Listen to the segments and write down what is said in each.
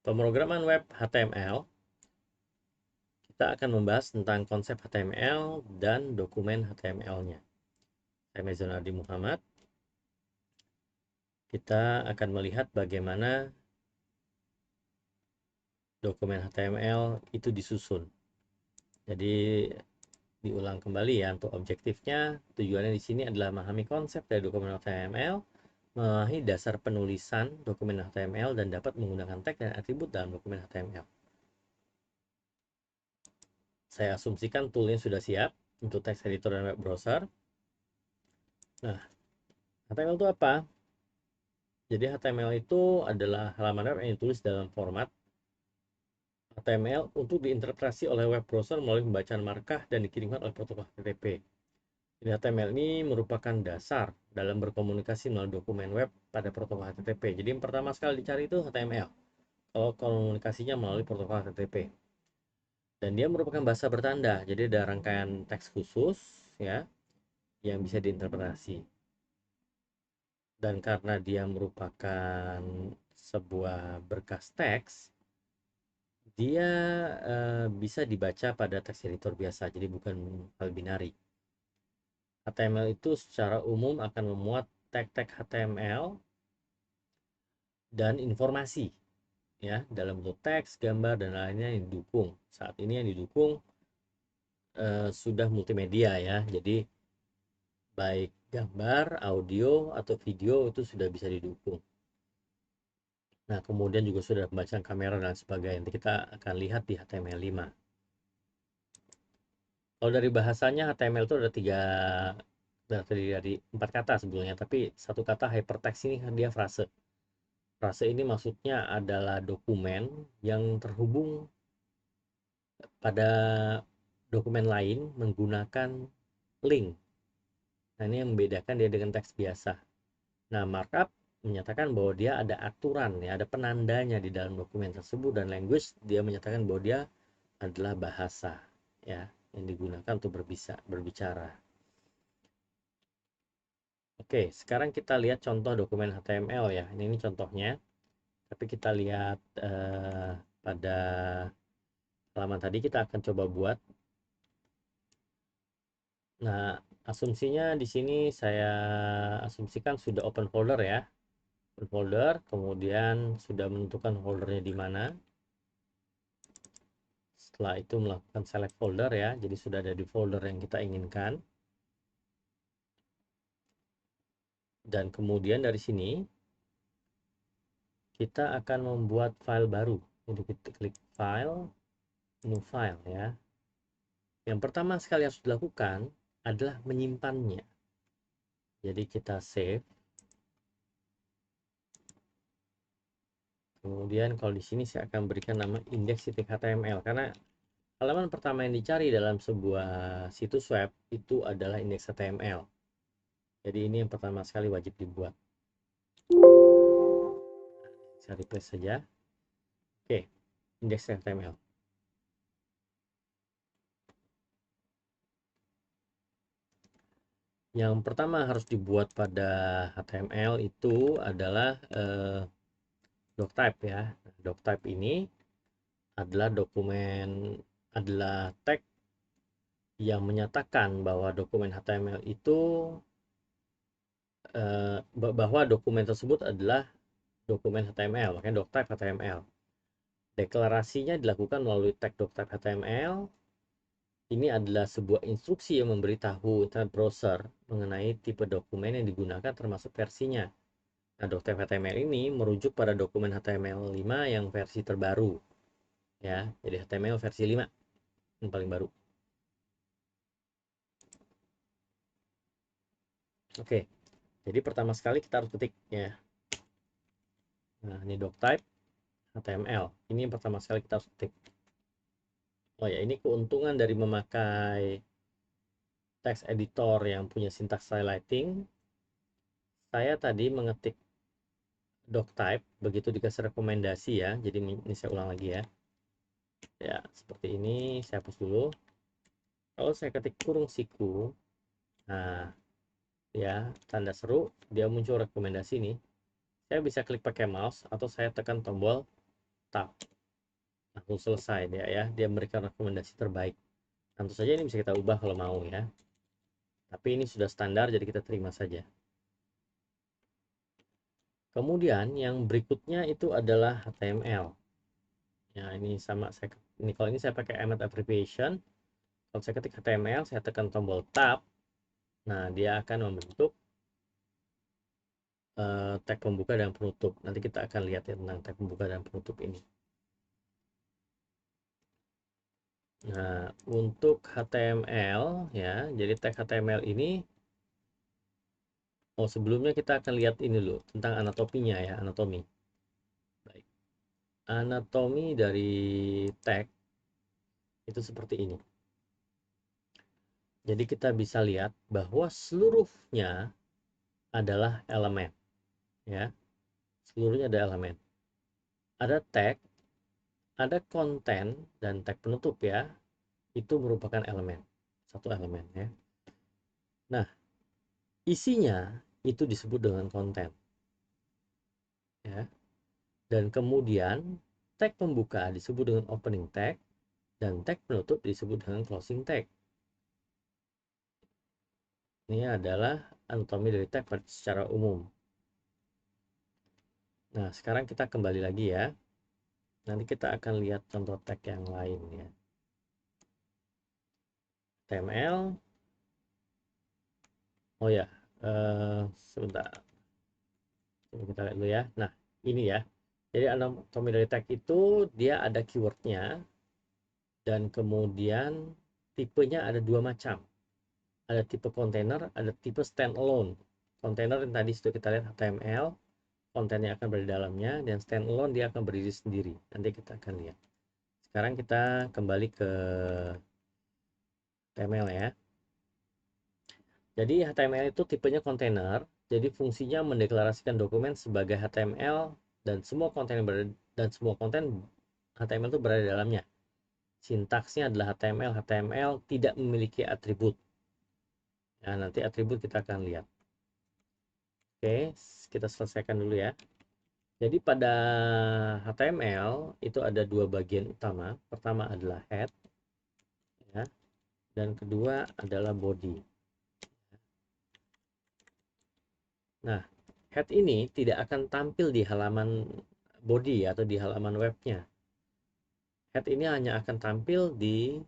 Pemrograman web HTML, kita akan membahas tentang konsep HTML dan dokumen HTML-nya. Saya Mezon Ardi Muhammad. Kita akan melihat bagaimana dokumen HTML itu disusun. Jadi diulang kembali ya untuk objektifnya. Tujuannya di sini adalah memahami konsep dari dokumen HTML, memahami dasar penulisan dokumen HTML, dan dapat menggunakan tag dan atribut dalam dokumen HTML. Saya asumsikan toolnya sudah siap untuk text editor dan web browser. Nah, HTML itu apa? Jadi HTML itu adalah halaman web yang ditulis dalam format HTML untuk diinterpretasi oleh web browser melalui pembacaan markah dan dikirimkan oleh protokol HTTP. Jadi HTML ini merupakan dasar dalam berkomunikasi melalui dokumen web pada protokol HTTP. Jadi yang pertama sekali dicari itu HTML. Kalau komunikasinya melalui protokol HTTP. Dan dia merupakan bahasa bertanda. Jadi ada rangkaian teks khusus ya yang bisa diinterpretasi. Dan karena dia merupakan sebuah berkas teks, dia bisa dibaca pada teks editor biasa, jadi bukan file binary. HTML itu secara umum akan memuat tag-tag HTML dan informasi ya dalam bentuk teks, gambar, dan lainnya yang didukung. Saat ini yang didukung sudah multimedia ya, jadi baik gambar, audio, atau video itu sudah bisa didukung. Nah, kemudian juga sudah pembacaan kamera dan sebagainya. Nanti kita akan lihat di HTML5. Kalau dari bahasanya HTML itu ada terdiri dari 4 kata sebetulnya, tapi satu kata hypertext ini dia frase. Frase ini maksudnya adalah dokumen yang terhubung pada dokumen lain menggunakan link. Nah, ini yang membedakan dia dengan teks biasa. Nah, markup menyatakan bahwa dia ada aturan, ya, ada penandanya di dalam dokumen tersebut, dan language dia menyatakan bahwa dia adalah bahasa ya yang digunakan untuk berbicara. Oke, sekarang kita lihat contoh dokumen HTML ya. Ini contohnya. Tapi kita lihat pada halaman tadi kita akan coba buat. Nah, asumsinya di sini saya asumsikan sudah open folder ya. Open folder, kemudian sudah menentukan foldernya di mana. Setelah itu melakukan select folder ya. Jadi sudah ada di folder yang kita inginkan. Dan kemudian dari sini kita akan membuat file baru. Jadi kita klik file, new file ya. Yang pertama sekali yang harus dilakukan adalah menyimpannya. Jadi kita save. Kemudian kalau di sini saya akan berikan nama index.html karena halaman pertama yang dicari dalam sebuah situs web itu adalah indeks HTML. Jadi ini yang pertama sekali wajib dibuat. Saya replace saja. Oke, indeks HTML. Yang pertama harus dibuat pada HTML itu adalah doctype ya. Doctype ini adalah tag yang menyatakan bahwa dokumen HTML itu bahwa dokumen tersebut adalah dokumen HTML, makanya doctype HTML. Deklarasinya dilakukan melalui tag doctype HTML. Ini adalah sebuah instruksi yang memberitahu internet browser mengenai tipe dokumen yang digunakan termasuk versinya. Nah, doctype HTML ini merujuk pada dokumen HTML5 yang versi terbaru. Ya, jadi HTML versi 5 yang paling baru. Oke, jadi pertama sekali kita harus ketik ya. Nah, ini doctype HTML. Ini yang pertama sekali kita harus ketik. Oh ya, ini keuntungan dari memakai text editor yang punya sintaks highlighting. Saya tadi mengetik doctype, begitu dikasih rekomendasi ya. Jadi ini saya ulang lagi ya. Ya, seperti ini. Saya hapus dulu. Kalau saya ketik kurung siku, nah ya, tanda seru, dia muncul rekomendasi nih. Saya bisa klik pakai mouse atau saya tekan tombol tab, langsung selesai dia memberikan rekomendasi terbaik. Tentu saja ini bisa kita ubah kalau mau ya, tapi ini sudah standar jadi kita terima saja. Kemudian yang berikutnya itu adalah HTML. Ya, ini sama kalau ini saya pakai Emmet Abbreviation. Kalau saya ketik HTML, saya tekan tombol tab. Nah, dia akan membentuk tag pembuka dan penutup. Nanti kita akan lihat ya tentang tag pembuka dan penutup ini. Nah, untuk HTML ya, jadi tag HTML ini sebelumnya kita akan lihat ini dulu tentang anatominya ya, anatomi. Baik. Anatomi dari tag itu seperti ini. Jadi kita bisa lihat bahwa seluruhnya adalah elemen ya. Seluruhnya ada elemen. Ada tag, ada konten dan tag penutup ya. Itu merupakan elemen. Satu elemen ya. Nah, isinya itu disebut dengan konten. Ya. Dan kemudian tag pembuka disebut dengan opening tag dan tag penutup disebut dengan closing tag. Ini adalah anatomi dari tag secara umum. Nah, sekarang kita kembali lagi ya. Nanti kita akan lihat contoh tag yang lain ya. HTML. Oh ya, sebentar. Coba kita lihat dulu ya. Nah, ini ya. Jadi anatomi dari tag itu dia ada keywordnya dan kemudian tipenya ada dua macam. Ada tipe kontainer, ada tipe standalone. Kontainer yang tadi sudah kita lihat HTML, kontennya akan berada di dalamnya, dan standalone dia akan berdiri sendiri. Nanti kita akan lihat. Sekarang kita kembali ke HTML ya. Jadi HTML itu tipenya kontainer, jadi fungsinya mendeklarasikan dokumen sebagai HTML dan semua konten HTML itu berada di dalamnya. Sintaksnya adalah HTML. HTML tidak memiliki atribut. Nah, nanti atribut kita akan lihat. Oke, kita selesaikan dulu ya. Jadi pada HTML itu ada dua bagian utama. Pertama adalah head, ya, dan kedua adalah body. Nah, head ini tidak akan tampil di halaman body atau di halaman webnya. Head ini hanya akan tampil di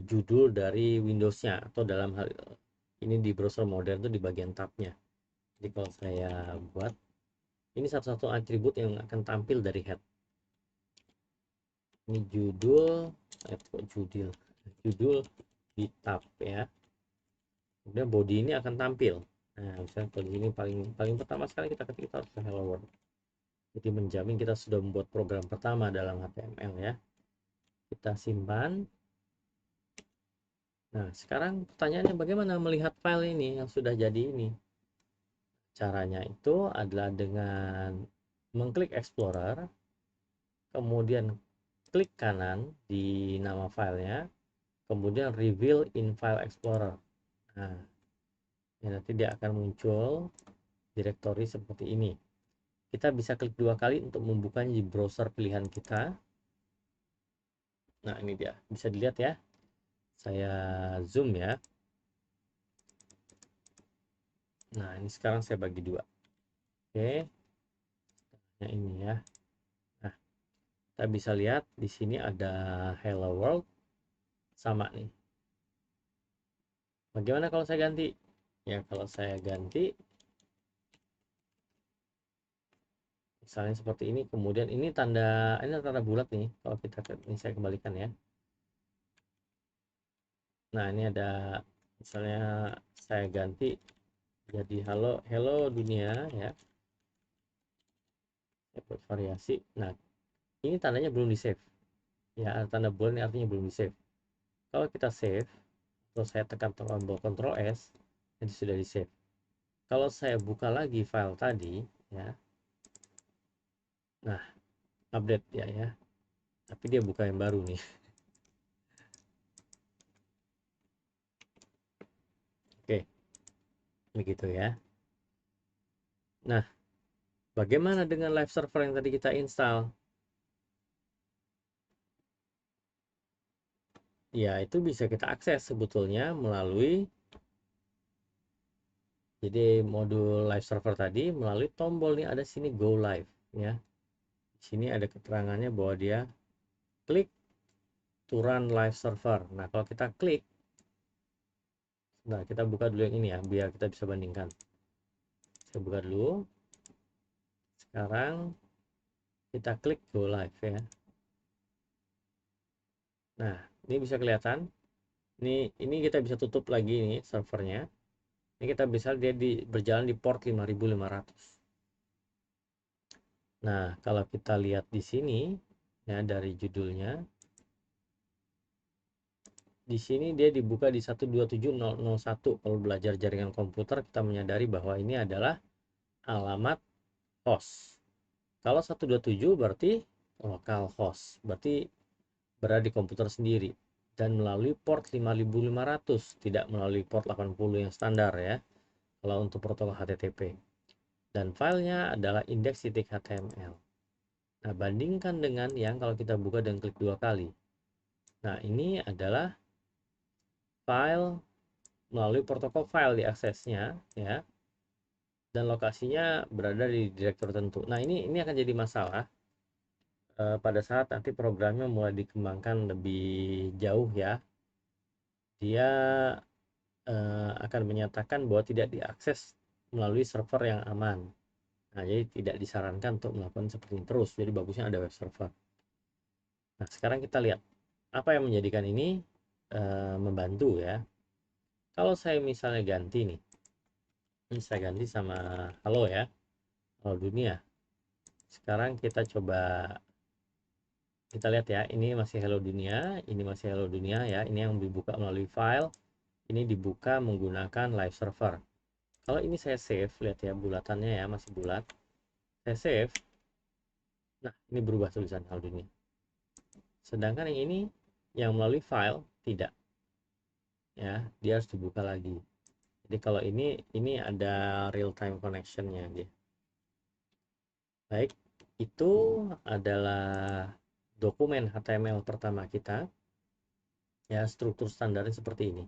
judul dari Windows-nya atau dalam hal ini di browser modern itu di bagian tab-nya. Jadi kalau saya buat ini satu-satu atribut yang akan tampil dari head. Ini judul di tab ya. Kemudian body ini akan tampil. Nah, misalnya kalau di sini paling pertama sekali kita ketik harus hello world. Jadi menjamin kita sudah membuat program pertama dalam HTML ya. Kita simpan. Nah, sekarang pertanyaannya bagaimana melihat file ini yang sudah jadi ini? Caranya itu adalah dengan mengklik Explorer, kemudian klik kanan di nama filenya, kemudian Reveal in File Explorer. Nah, ya nanti dia akan muncul direktori seperti ini. Kita bisa klik dua kali untuk membukanya di browser pilihan kita. Nah, ini dia. Bisa dilihat ya. Saya zoom ya. Nah, ini sekarang saya bagi dua. Oke. Nah, ini ya. Nah, kita bisa lihat di sini ada Hello World sama nih. Bagaimana kalau saya ganti? Ya, kalau saya ganti misalnya seperti ini, kemudian ini tanda bulat nih. Kalau kita ini saya kembalikan ya. Nah, ini ada misalnya saya ganti jadi halo dunia ya. Saya buat variasi. Nah, ini tandanya belum di save ya, tanda bulan ini artinya belum di save. Kalau kita save, atau saya tekan tombol Ctrl S, jadi sudah di save. Kalau saya buka lagi file tadi ya, nah update ya, tapi dia buka yang baru nih. Oke, begitu ya. Nah, Bagaimana dengan live server yang tadi kita install? Ya, itu bisa kita akses sebetulnya melalui, jadi modul live server tadi melalui tombol nih, ada sini go live ya. Di sini ada keterangannya bahwa dia klik to run live server. Nah, kalau kita klik, nah kita buka dulu yang ini ya, biar kita bisa bandingkan. Saya buka dulu. Sekarang kita klik go live ya. Nah, ini bisa kelihatan. Ini kita bisa tutup lagi nih servernya. Ini kita bisa dia berjalan di port 5500. Nah, kalau kita lihat di sini ya, dari judulnya, di sini dia dibuka di 127.0.0.1. Kalau belajar jaringan komputer, kita menyadari bahwa ini adalah alamat host. Kalau 127 berarti local host, berarti berada di komputer sendiri dan melalui port 5500, tidak melalui port 80 yang standar ya, kalau untuk protokol HTTP. Dan filenya adalah index.html. Nah, bandingkan dengan yang kalau kita buka dan klik 2 kali. Nah, ini adalah file melalui protokol file diaksesnya ya, dan lokasinya berada di direktur tertentu. Nah, ini akan jadi masalah pada saat nanti programnya mulai dikembangkan lebih jauh ya. Dia akan menyatakan bahwa tidak diakses melalui server yang aman. Nah, jadi tidak disarankan untuk melakukan seperti ini terus. Jadi bagusnya ada web server. Nah, sekarang kita lihat apa yang menjadikan ini membantu ya. Kalau saya misalnya ganti nih, ini saya ganti sama halo ya, halo dunia. Sekarang kita coba, kita lihat ya, ini masih hello dunia, ini masih hello dunia ya. Ini yang dibuka melalui file, ini dibuka menggunakan live server. Kalau ini saya save, lihat ya bulatannya ya, masih bulat. Saya save. Nah, ini berubah tulisan hal dunia. Sedangkan yang ini yang melalui file tidak. Ya, dia harus dibuka lagi. Jadi kalau ini ada real time connectionnya dia. Baik, itu adalah dokumen HTML pertama kita. Ya, struktur standarnya seperti ini.